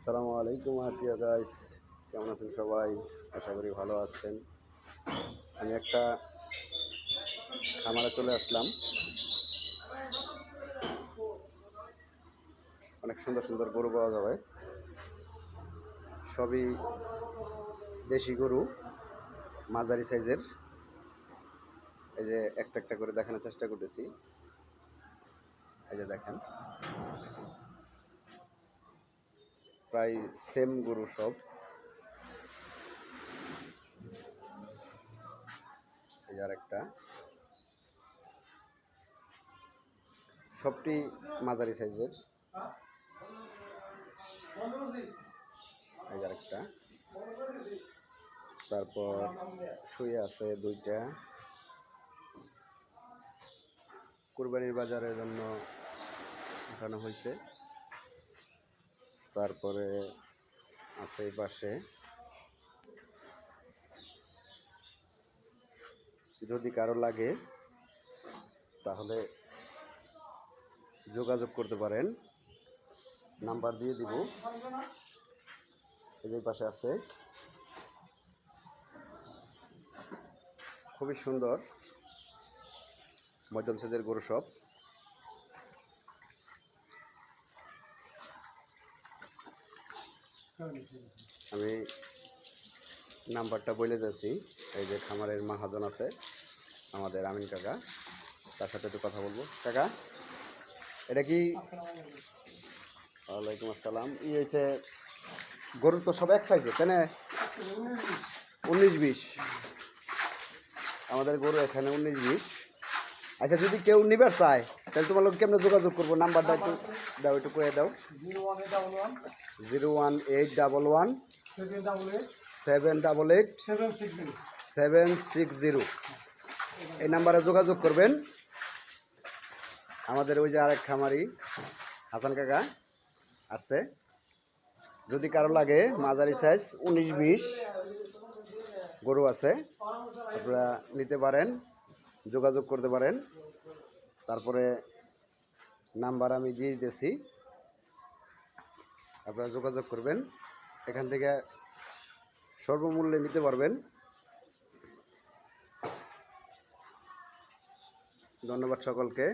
আসসালামু আলাইকুম প্রিয় গাইস, কেমন আছেন সবাই? আশা করি ভালো আছেন। আমি একটা খামারে চলে আসলাম। অনেক সুন্দর সুন্দর গরু পাওয়া যাবে, সবই দেশি গরু, মাঝারি সাইজের। এই যে একটা একটা করে দেখানোর চেষ্টা করতেছি। এই যে দেখেন, প্রায় সেম গরু সব। এই যে আরেকটা, সবটি মাঝারি সাইজের। এই যে আরেকটা, তারপর শুয়ে আছে দুইটা, কুরবানির বাজারের জন্য উঠানো হয়েছে। তারপরে আছে এই পাশে, যদি কারো লাগে তাহলে যোগাযোগ করতে পারেন, নাম্বার দিয়ে দিব। এই পাশে আছে, খুবই সুন্দর মধ্যম সাইজের গরু সব। আমি নাম্বারটা বলে দিয়েছি। এই যে খামারের মাহাজন আছে আমাদের আমিন কাকা, তার সাথে একটু কথা বলবো। কাকা, এটা কি? ওয়ালাইকুম আসসালাম। হয়েছে গরুর তো সব এক সাইজে, তাই না? 19-20 আমাদের গরু এখানে 19-20। আচ্ছা, যদি কেউ নিবার চায় তাহলে তোমার লোক কেমন যোগাযোগ করবো? নাম্বারটা একটু দাও, একটু কয়ে দাও। 01811 788 760। এই নাম্বারে যোগাযোগ করবেন। আমাদের ওই যে আরেক খামারি হাসান কাকা আছে, যদি কারো লাগে মাঝারি সাইজ 19-20 গরু আছে, আপনারা নিতে পারেন, যোগাযোগ করতে পারেন। তারপরে নাম্বার আমি দিয়ে দিতেছি, আপনারা যোগাযোগ করবেন, এখান থেকে সর্বমূল্যে নিতে পারবেন। ধন্যবাদ সকলকে।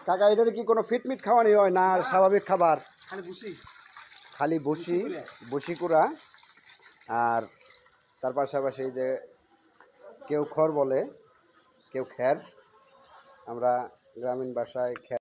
কাকা, এটার কি কোনো ফিটমিট খাওয়ানি হয় না স্বাভাবিক খাবার? খালি বসি কুড়া, আর তার পাশাপাশি যে কেউ খড় বলে, কেউ খ্যার, আমরা গ্রামীণ ভাষায় খ্যার